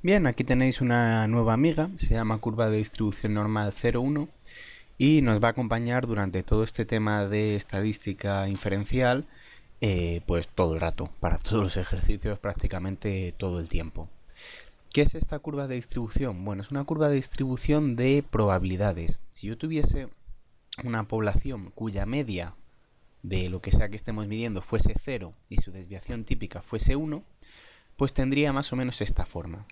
Bien, aquí tenéis una nueva amiga, se llama curva de distribución normal 0,1 y nos va a acompañar durante todo este tema de estadística inferencial, pues todo el rato, para todos los ejercicios prácticamente todo el tiempo. ¿Qué es esta curva de distribución? Bueno, es una curva de distribución de probabilidades. Si yo tuviese una población cuya media de lo que sea que estemos midiendo fuese 0 y su desviación típica fuese 1, pues tendría más o menos esta forma.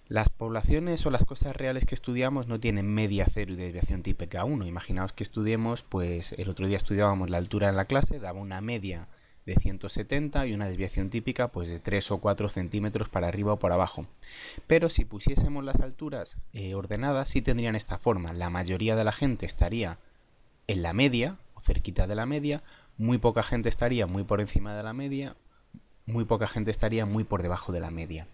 Las poblaciones o las cosas reales que estudiamos no tienen media 0 y desviación típica 1. Imaginaos que estudiemos, pues el otro día estudiábamos la altura en la clase, daba una media de 170 y una desviación típica pues de 3 o 4 centímetros para arriba o para abajo. Pero si pusiésemos las alturas ordenadas, sí tendrían esta forma. La mayoría de la gente estaría en la media o cerquita de la media, muy poca gente estaría muy por encima de la media, muy poca gente estaría muy por debajo de la media.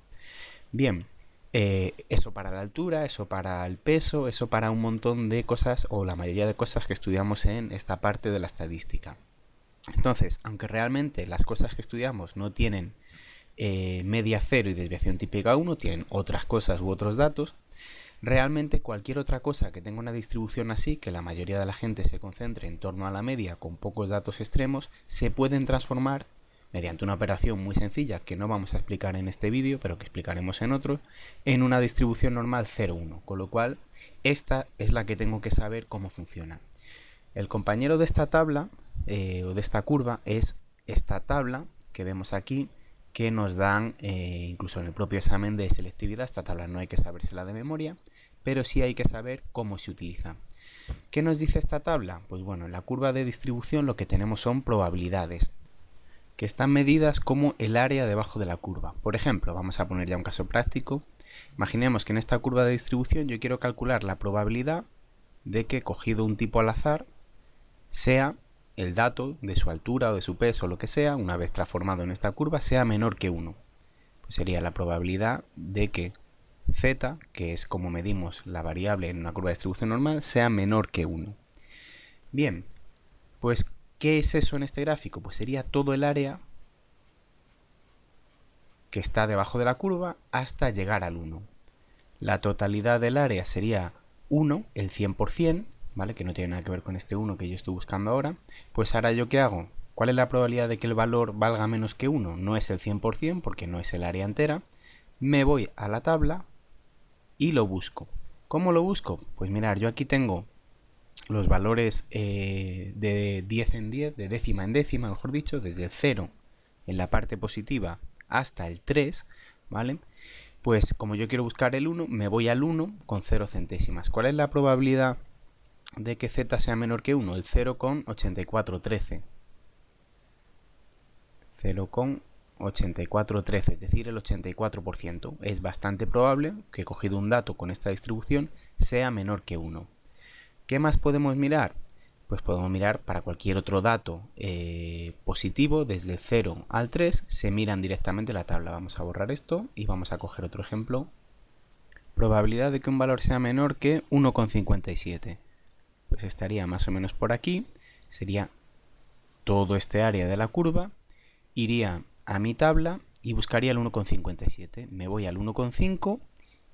Bien, eso para la altura, eso para el peso, eso para un montón de cosas o la mayoría de cosas que estudiamos en esta parte de la estadística. Entonces, aunque realmente las cosas que estudiamos no tienen media 0 y desviación típica 1, tienen otras cosas u otros datos, realmente cualquier otra cosa que tenga una distribución así, que la mayoría de la gente se concentre en torno a la media con pocos datos extremos, se pueden transformar mediante una operación muy sencilla que no vamos a explicar en este vídeo, pero que explicaremos en otro, en una distribución normal 0,1, con lo cual esta es la que tengo que saber cómo funciona. El compañero de esta tabla o de esta curva es esta tabla que vemos aquí, que nos dan incluso en el propio examen de selectividad. Esta tabla no hay que sabérsela de memoria, pero sí hay que saber cómo se utiliza. ¿Qué nos dice esta tabla? Pues bueno, en la curva de distribución lo que tenemos son probabilidades, que están medidas como el área debajo de la curva. Por ejemplo, vamos a poner ya un caso práctico. Imaginemos que en esta curva de distribución yo quiero calcular la probabilidad de que, cogido un tipo al azar, sea el dato de su altura o de su peso o lo que sea, una vez transformado en esta curva, sea menor que 1. Pues sería la probabilidad de que z, que es como medimos la variable en una curva de distribución normal, sea menor que 1. Bien, pues ¿qué es eso en este gráfico? Pues sería todo el área que está debajo de la curva hasta llegar al 1. La totalidad del área sería 1, el 100%, ¿vale? Que no tiene nada que ver con este 1 que yo estoy buscando ahora. Pues ahora yo ¿qué hago? ¿Cuál es la probabilidad de que el valor valga menos que 1? No es el 100% porque no es el área entera. Me voy a la tabla y lo busco. ¿Cómo lo busco? Pues mirar, yo aquí tengo los valores de 10 en 10, de décima en décima, mejor dicho, desde el 0 en la parte positiva hasta el 3, ¿vale? Pues como yo quiero buscar el 1, me voy al 1 con 0 centésimas. ¿Cuál es la probabilidad de que z sea menor que 1? El 0,8413. 0,8413, es decir, el 84%. Es bastante probable que, cogido un dato con esta distribución, sea menor que 1. ¿Qué más podemos mirar? Pues podemos mirar para cualquier otro dato positivo, desde el 0 al 3, se miran directamente la tabla. Vamos a borrar esto y vamos a coger otro ejemplo. Probabilidad de que un valor sea menor que 1,57. Pues estaría más o menos por aquí, sería todo este área de la curva, iría a mi tabla y buscaría el 1,57. Me voy al 1,5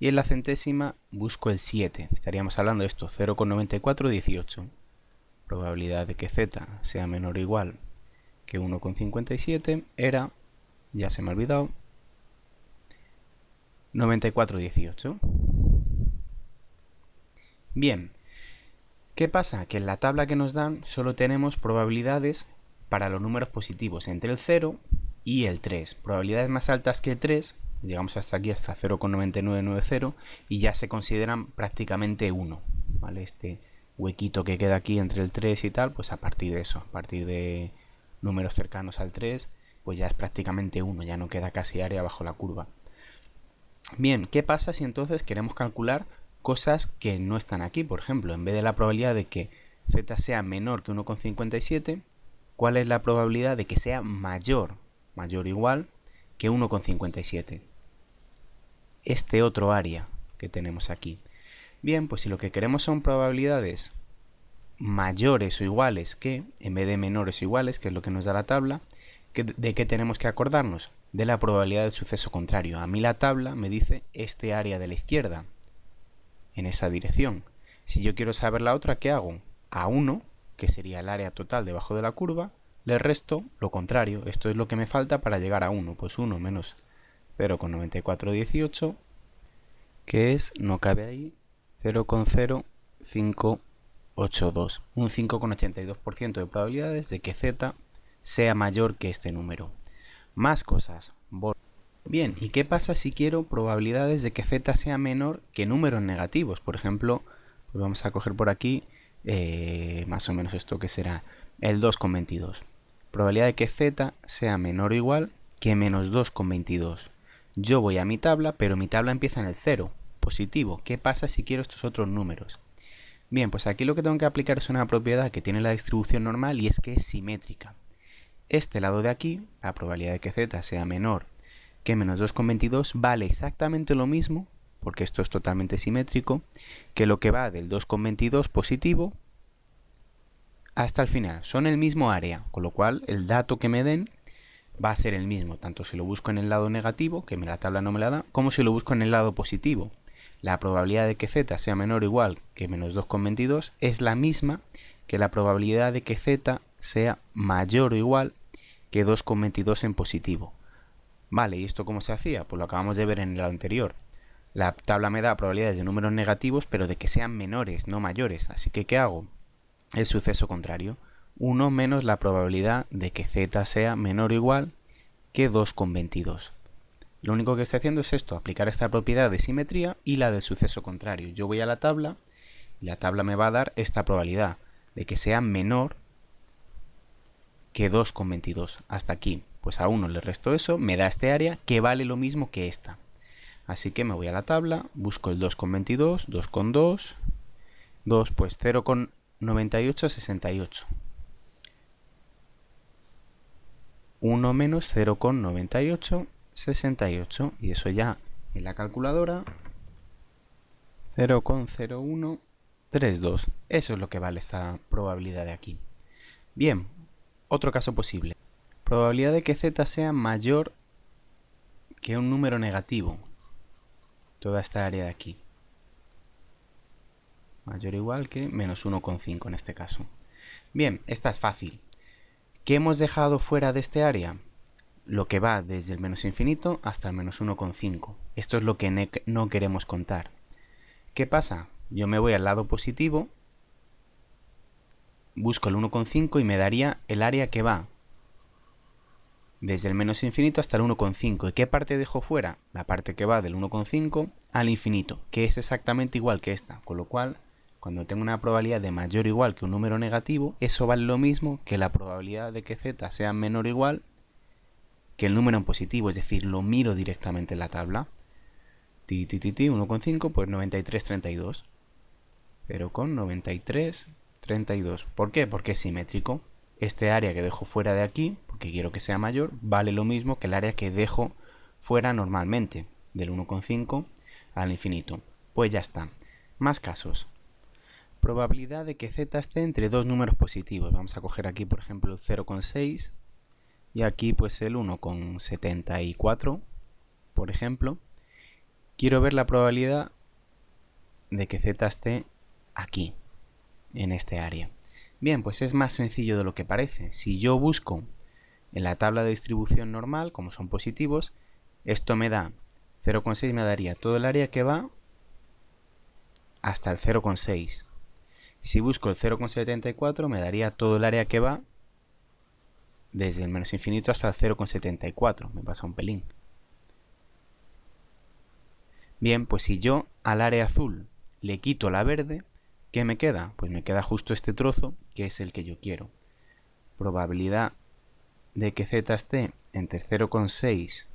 y en la centésima busco el 7. Estaríamos hablando de esto, 0,9418. Probabilidad de que z sea menor o igual que 1,57 era, ya se me ha olvidado, 9418. Bien, ¿qué pasa? Que en la tabla que nos dan solo tenemos probabilidades para los números positivos entre el 0 y el 3. Probabilidades más altas que 3, llegamos hasta aquí, hasta 0,9990, y ya se consideran prácticamente 1, ¿vale? Este huequito que queda aquí entre el 3 y tal, pues a partir de eso, a partir de números cercanos al 3, pues ya es prácticamente 1, ya no queda casi área bajo la curva. Bien, ¿qué pasa si entonces queremos calcular cosas que no están aquí? Por ejemplo, en vez de la probabilidad de que z sea menor que 1,57, ¿cuál es la probabilidad de que sea mayor o igual que 1,57? Este otro área que tenemos aquí. Bien, pues si lo que queremos son probabilidades mayores o iguales que, en vez de menores o iguales, que es lo que nos da la tabla, ¿De qué tenemos que acordarnos? De la probabilidad del suceso contrario. A mí la tabla me dice este área de la izquierda, en esa dirección. Si yo quiero saber la otra, ¿qué hago? A 1, que sería el área total debajo de la curva, le resto lo contrario. Esto es lo que me falta para llegar a 1. Pues 1 menos 0,9418, que es, no cabe ahí, 0,0582. Un 5,82% de probabilidades de que z sea mayor que este número. Más cosas. Bien, ¿y qué pasa si quiero probabilidades de que z sea menor que números negativos? Por ejemplo, pues vamos a coger por aquí más o menos esto que será el 2,22. Probabilidad de que z sea menor o igual que menos 2,22. Yo voy a mi tabla, pero mi tabla empieza en el 0, positivo. ¿Qué pasa si quiero estos otros números? Bien, pues aquí lo que tengo que aplicar es una propiedad que tiene la distribución normal y es que es simétrica. Este lado de aquí, la probabilidad de que z sea menor que menos 2,22 vale exactamente lo mismo, porque esto es totalmente simétrico, que lo que va del 2,22 positivo hasta el final. Son el mismo área, con lo cual el dato que me den va a ser el mismo, tanto si lo busco en el lado negativo, que la tabla no me la da, como si lo busco en el lado positivo. La probabilidad de que z sea menor o igual que menos 2,22 es la misma que la probabilidad de que z sea mayor o igual que 2,22 en positivo. Vale, ¿y esto cómo se hacía? Pues lo acabamos de ver en el anterior. La tabla me da probabilidades de números negativos, pero de que sean menores, no mayores. Así que, ¿qué hago? El suceso contrario. 1 menos la probabilidad de que z sea menor o igual que 2,22. Lo único que estoy haciendo es esto, aplicar esta propiedad de simetría y la del suceso contrario. Yo voy a la tabla y la tabla me va a dar esta probabilidad de que sea menor que 2,22. Hasta aquí. Pues a 1 le resto eso, me da este área que vale lo mismo que esta. Así que me voy a la tabla, busco el 2,22, 2,2, 2 pues 0,9868. 1 menos 0,9868 y eso ya en la calculadora 0,0132. Eso es lo que vale esta probabilidad de aquí. Bien, otro caso posible. Probabilidad de que z sea mayor que un número negativo. Toda esta área de aquí. Mayor o igual que menos 1,5 en este caso. Bien, esta es fácil. ¿Qué hemos dejado fuera de este área? Lo que va desde el menos infinito hasta el menos 1,5. Esto es lo que no queremos contar. ¿Qué pasa? Yo me voy al lado positivo, busco el 1,5 y me daría el área que va desde el menos infinito hasta el 1,5. ¿Y qué parte dejo fuera? La parte que va del 1,5 al infinito, que es exactamente igual que esta. Con lo cual, cuando tengo una probabilidad de mayor o igual que un número negativo, eso vale lo mismo que la probabilidad de que z sea menor o igual que el número en positivo. Es decir, lo miro directamente en la tabla. 1,5, pues 93,32. 0,9332. ¿Por qué? Porque es simétrico. Este área que dejo fuera de aquí, porque quiero que sea mayor, vale lo mismo que el área que dejo fuera normalmente, del 1,5 al infinito. Pues ya está. Más casos. Probabilidad de que z esté entre dos números positivos. Vamos a coger aquí, por ejemplo, el 0,6 y aquí pues el 1,74, por ejemplo. Quiero ver la probabilidad de que z esté aquí, en este área. Bien, pues es más sencillo de lo que parece. Si yo busco en la tabla de distribución normal, como son positivos, esto me da 0,6, me daría todo el área que va hasta el 0,6. Si busco el 0,74, me daría todo el área que va desde el menos infinito hasta el 0,74. Me pasa un pelín. Bien, pues si yo al área azul le quito la verde, ¿qué me queda? Pues me queda justo este trozo, que es el que yo quiero. Probabilidad de que z esté entre 0,6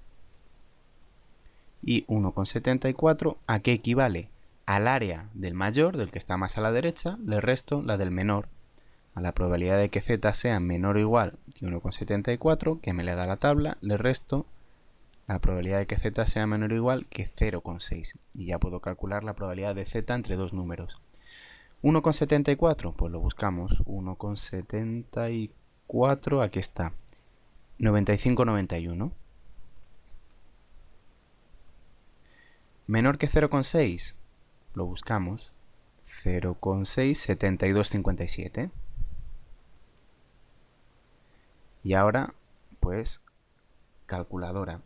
y 1,74, ¿a qué equivale? Al área del mayor, del que está más a la derecha, le resto la del menor. A la probabilidad de que z sea menor o igual que 1,74, que me le da la tabla, le resto la probabilidad de que z sea menor o igual que 0,6. Y ya puedo calcular la probabilidad de z entre dos números. 1,74, pues lo buscamos. 1,74, aquí está. 95,91. Menor que 0,6, lo buscamos. 0,6, 72,57. Y ahora, pues, calculadora.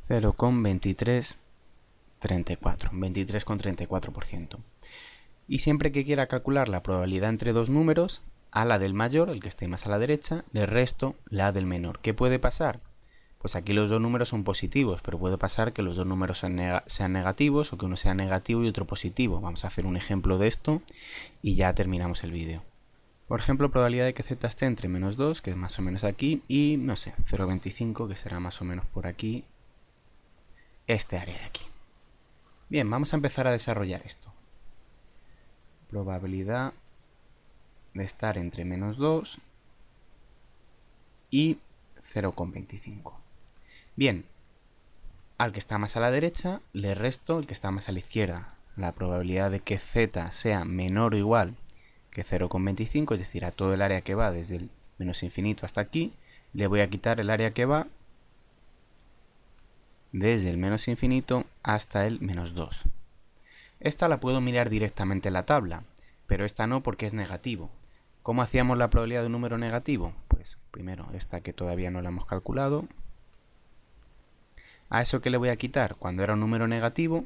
0,2334, 23,34%. Y siempre que quiera calcular la probabilidad entre dos números, a la del mayor, el que esté más a la derecha, le resto la del menor. ¿Qué puede pasar? Pues aquí los dos números son positivos, pero puede pasar que los dos números sean negativos o que uno sea negativo y otro positivo. Vamos a hacer un ejemplo de esto y ya terminamos el vídeo. Por ejemplo, probabilidad de que z esté entre -2, que es más o menos aquí, y no sé, 0,25, que será más o menos por aquí, este área de aquí. Bien, vamos a empezar a desarrollar esto. Probabilidad de estar entre -2 y 0,25. Bien, al que está más a la derecha le resto el que está más a la izquierda. La probabilidad de que z sea menor o igual que 0,25, es decir, a todo el área que va desde el menos infinito hasta aquí, le voy a quitar el área que va desde el menos infinito hasta el -2. Esta la puedo mirar directamente en la tabla, pero esta no porque es negativo. ¿Cómo hacíamos la probabilidad de un número negativo? Pues primero esta que todavía no la hemos calculado. A eso que le voy a quitar cuando era un número negativo,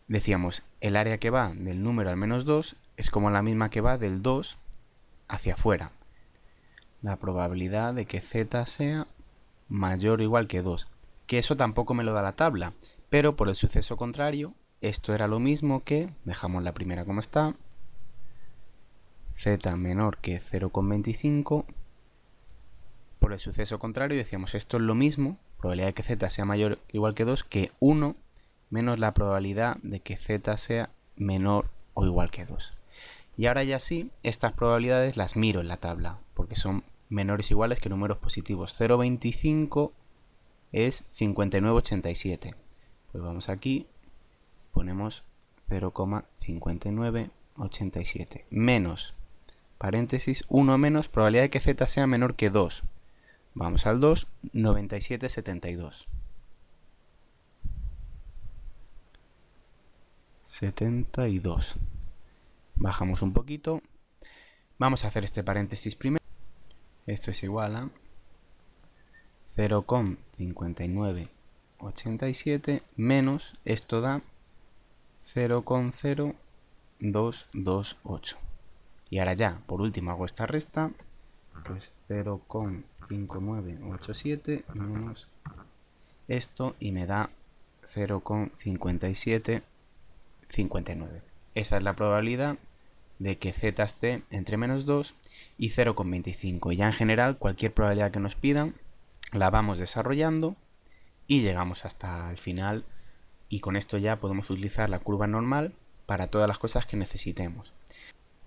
decíamos el área que va del número al -2 es como la misma que va del 2 hacia afuera. La probabilidad de que z sea mayor o igual que 2. Que eso tampoco me lo da la tabla, pero por el suceso contrario, esto era lo mismo que, dejamos la primera como está, z menor que 0,25. Por el suceso contrario decíamos esto es lo mismo, probabilidad de que z sea mayor o igual que 2, que 1 menos la probabilidad de que z sea menor o igual que 2. Y ahora ya sí, estas probabilidades las miro en la tabla, porque son menores o iguales que números positivos. 0,25 es 59,87. Pues vamos aquí, ponemos 0,5987 menos, paréntesis, 1 menos probabilidad de que z sea menor que 2. Vamos al 2, 97,72. 72. Bajamos un poquito. Vamos a hacer este paréntesis primero. Esto es igual a 0,5987 menos, esto da 0,0228. Y ahora ya, por último, hago esta resta. Pues 0,5987 menos esto y me da 0,5759. Esa es la probabilidad de que z esté entre -2 y 0,25. Y ya en general, cualquier probabilidad que nos pidan, la vamos desarrollando y llegamos hasta el final. Y con esto ya podemos utilizar la curva normal para todas las cosas que necesitemos.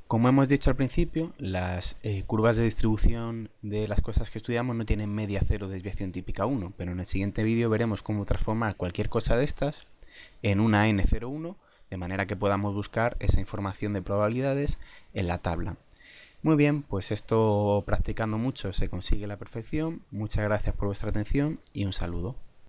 Como hemos dicho al principio, las curvas de distribución de las cosas que estudiamos no tienen media cero, desviación típica 1, pero en el siguiente vídeo veremos cómo transformar cualquier cosa de estas en una n01, de manera que podamos buscar esa información de probabilidades en la tabla. Muy bien, pues esto practicando mucho se consigue la perfección. Muchas gracias por vuestra atención y un saludo.